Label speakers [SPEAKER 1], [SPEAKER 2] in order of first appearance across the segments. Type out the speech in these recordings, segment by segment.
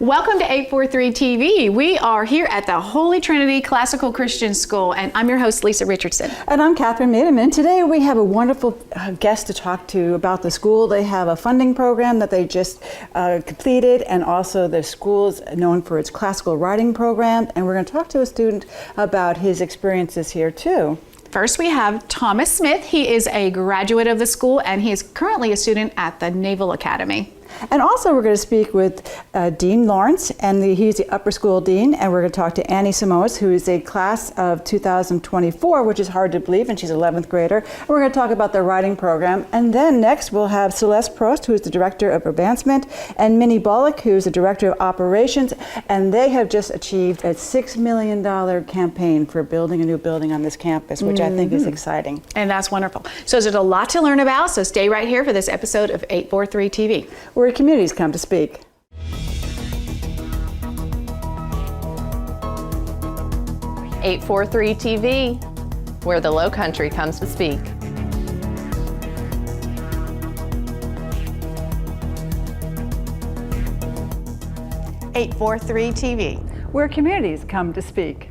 [SPEAKER 1] Welcome to 843 TV. We are here at the Holy Trinity Classical Christian School, and I'm your host, Lisa Richardson.
[SPEAKER 2] And I'm Catherine Miedemann. Today we have a wonderful guest to talk to about the school. They have a funding program that they just completed, and also the school is known for its classical writing program, and we're going to talk to a student about his experiences here too.
[SPEAKER 1] First, we have Thomas Smith. He is a graduate of the school, and he is currently a student at the Naval Academy.
[SPEAKER 2] And also we're going to speak with Dean Lawrence, and he's the upper school dean, and we're going to talk to Annie Simoes, who is a class of 2024, which is hard to believe, and she's an 11th grader. And we're going to talk about the writing program. And then next we'll have Celeste Prost, who is the director of advancement, and Minnie Bullock, who is the director of operations, and they have just achieved a $6 million campaign for building a new building on this campus, which I think is exciting.
[SPEAKER 1] And that's wonderful. So there's a lot to learn about, so stay right here for this episode of 843 TV.
[SPEAKER 2] Where communities come to speak.
[SPEAKER 3] .843 TV, where the Low Country comes to speak.
[SPEAKER 1] .843 TV,
[SPEAKER 2] where communities come to speak.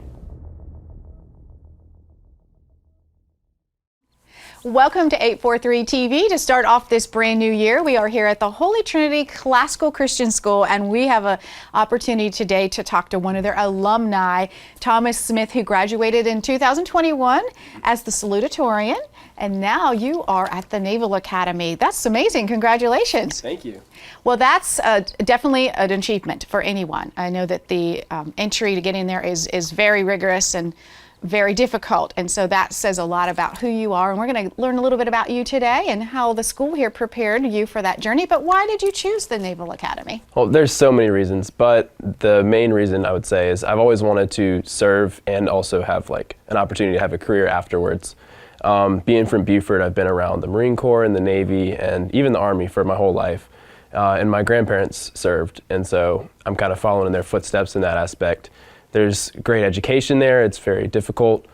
[SPEAKER 1] Welcome to 843 TV. To start off this brand new year, we are here at the Holy Trinity Classical Christian School, and we have an opportunity today to talk to one of their alumni, Thomas Smith, who graduated in 2021 as the salutatorian, and now you are at the Naval Academy. That's amazing. Congratulations.
[SPEAKER 4] Thank you.
[SPEAKER 1] Well, that's definitely an achievement for anyone. I know that the entry to get in there is very rigorous and very difficult, and so that says a lot about who you are, and we're going to learn a little bit about you today and how the school here prepared you for that journey. But why did you choose the Naval Academy?
[SPEAKER 4] Well, there's so many reasons, but the main reason I would say is I've always wanted to serve and also have like an opportunity to have a career afterwards. Being from Beaufort, I've been around the Marine Corps and the Navy and even the Army for my whole life, and my grandparents served, and so I'm kind of following in their footsteps in that aspect. There's great education there. It's very difficult,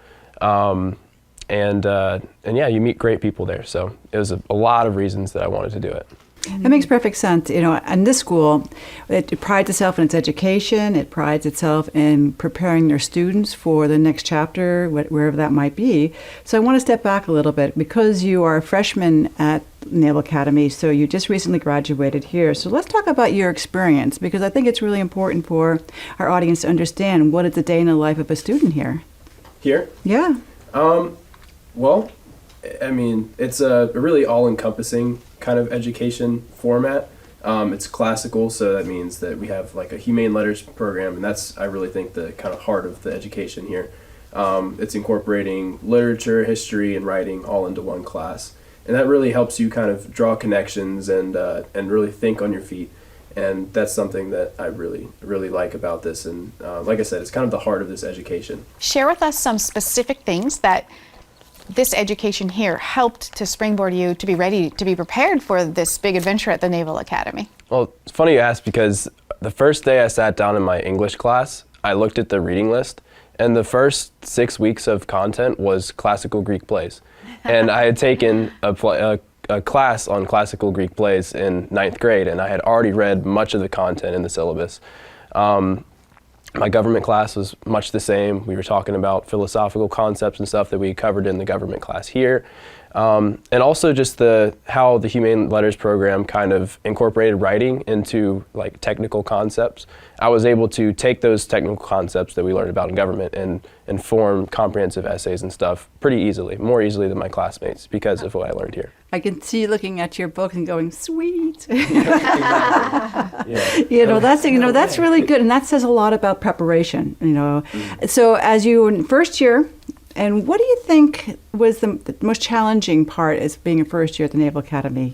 [SPEAKER 4] and yeah, you meet great people there. So it was a lot of reasons that I wanted to do it.
[SPEAKER 2] That makes perfect sense. You know, and this school, it prides itself in its education. It prides itself in preparing their students for the next chapter, wherever that might be. So I want to step back a little bit because you are a freshman at Naval Academy, so you just recently graduated here. So let's talk about your experience, because I think it's really important for our audience to understand what is the day in the life of a student here.
[SPEAKER 4] Here?
[SPEAKER 2] Yeah.
[SPEAKER 4] Well, I mean, it's a really all-encompassing kind of education format. It's classical, so that means that we have like a humane letters program, and that's, I really think, the kind of heart of the education here. It's incorporating literature, history, and writing all into one class. And that really helps you kind of draw connections and really think on your feet. And that's something that I really, really like about this. And like I said, it's kind of the heart of this education.
[SPEAKER 1] Share with us some specific things that this education here helped to springboard you to be ready, to be prepared for this big adventure at the Naval Academy.
[SPEAKER 4] Well, it's funny you ask, because the first day I sat down in my English class, I looked at the reading list, and the first 6 weeks of content was classical Greek plays. And I had taken a class on classical Greek plays in 9th grade, and I had already read much of the content in the syllabus. My government class was much the same. We were talking about philosophical concepts and stuff that we covered in the government class here. And also just how the Humane Letters program kind of incorporated writing into like technical concepts. I was able to take those technical concepts that we learned about in government and form comprehensive essays and stuff pretty easily, more easily than my classmates, because of what I learned here.
[SPEAKER 2] I can see you looking at your book and going, sweet.
[SPEAKER 4] Yeah.
[SPEAKER 2] That's really good, and that says a lot about preparation. So as you were in first year, and what do you think was the most challenging part as being a first year at the Naval Academy?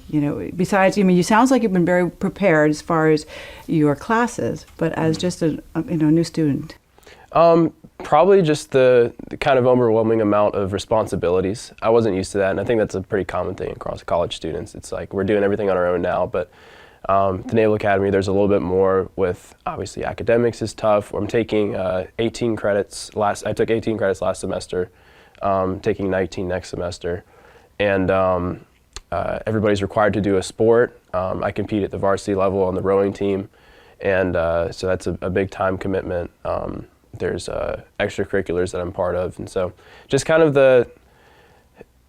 [SPEAKER 2] Besides, you sounds like you've been very prepared as far as your classes, but as just a new student.
[SPEAKER 4] Probably just the kind of overwhelming amount of responsibilities. I wasn't used to that, and I think that's a pretty common thing across college students. It's like we're doing everything on our own now, but the Naval Academy, there's a little bit more with, obviously, academics is tough. I'm taking 18 credits. I took 18 credits last semester, taking 19 next semester, and everybody's required to do a sport. I compete at the varsity level on the rowing team, And so that's a big time commitment. There's extracurriculars that I'm part of. And so just kind of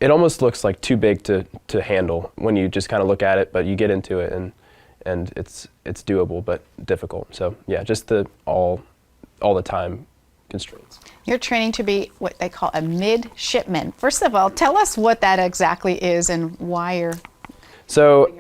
[SPEAKER 4] it almost looks like too big to handle when you just kind of look at it, but you get into it and it's doable but difficult. So yeah, just all the time constraints.
[SPEAKER 1] You're training to be what they call a midshipman. First of all, tell us what that exactly is and why you're...
[SPEAKER 4] So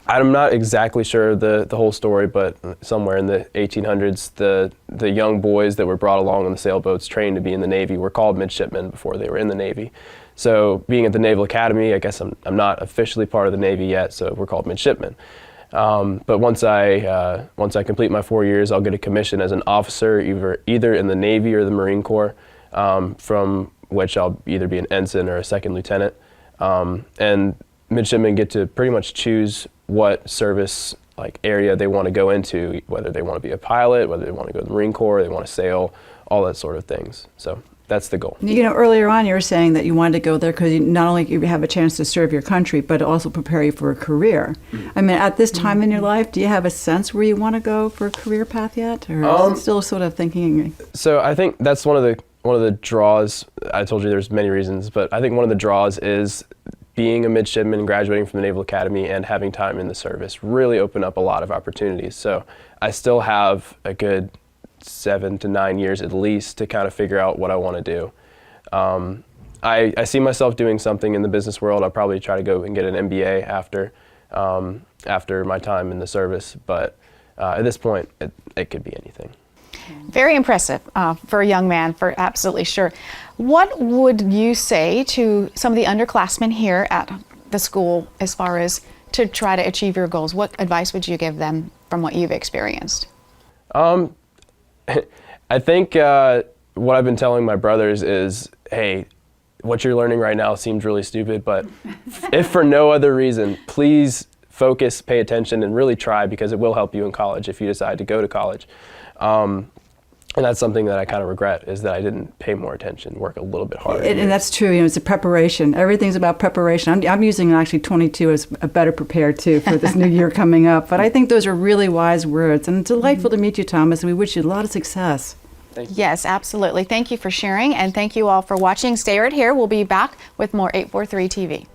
[SPEAKER 4] I'm not exactly sure the whole story, but somewhere in the 1800s, the young boys that were brought along on the sailboats trained to be in the Navy were called midshipmen before they were in the Navy. So being at the Naval Academy, I guess I'm not officially part of the Navy yet, so we're called midshipmen. But once I complete my 4 years, I'll get a commission as an officer, either in the Navy or the Marine Corps, from which I'll either be an ensign or a second lieutenant. And midshipmen get to pretty much choose what service area they want to go into, whether they want to be a pilot, whether they want to go to the Marine Corps, they want to sail, all that sort of things. So that's the goal.
[SPEAKER 2] You know, earlier on you were saying that you wanted to go there because not only you have a chance to serve your country, but also prepare you for a career. I mean, at this time in your life, do you have a sense where you want to go for a career path yet, or is it still sort of thinking?
[SPEAKER 4] So I think that's one of the draws. I told you there's many reasons, but I think one of the draws is being a midshipman, graduating from the Naval Academy, and having time in the service really open up a lot of opportunities. So I still have a good 7 to 9 years at least to kind of figure out what I want to do. I see myself doing something in the business world. I'll probably try to go and get an MBA after my time in the service, but at this point, it could be anything.
[SPEAKER 1] Very impressive for a young man, for absolutely sure. What would you say to some of the underclassmen here at the school as far as to try to achieve your goals? What advice would you give them from what you've experienced?
[SPEAKER 4] I think what I've been telling my brothers is, hey, what you're learning right now seems really stupid, but if for no other reason, please focus, pay attention, and really try, because it will help you in college if you decide to go to college. And that's something that I kind of regret, is that I didn't pay more attention, work a little bit harder.
[SPEAKER 2] And that's true. You know, it's a preparation. Everything's about preparation. I'm using actually 22 as a better prepared too for this new year coming up. But I think those are really wise words. And it's delightful to meet you, Thomas. And we wish you a lot of success.
[SPEAKER 4] Thank you.
[SPEAKER 1] Yes, absolutely. Thank you for sharing, and thank you all for watching. Stay right here. We'll be back with more 843 TV.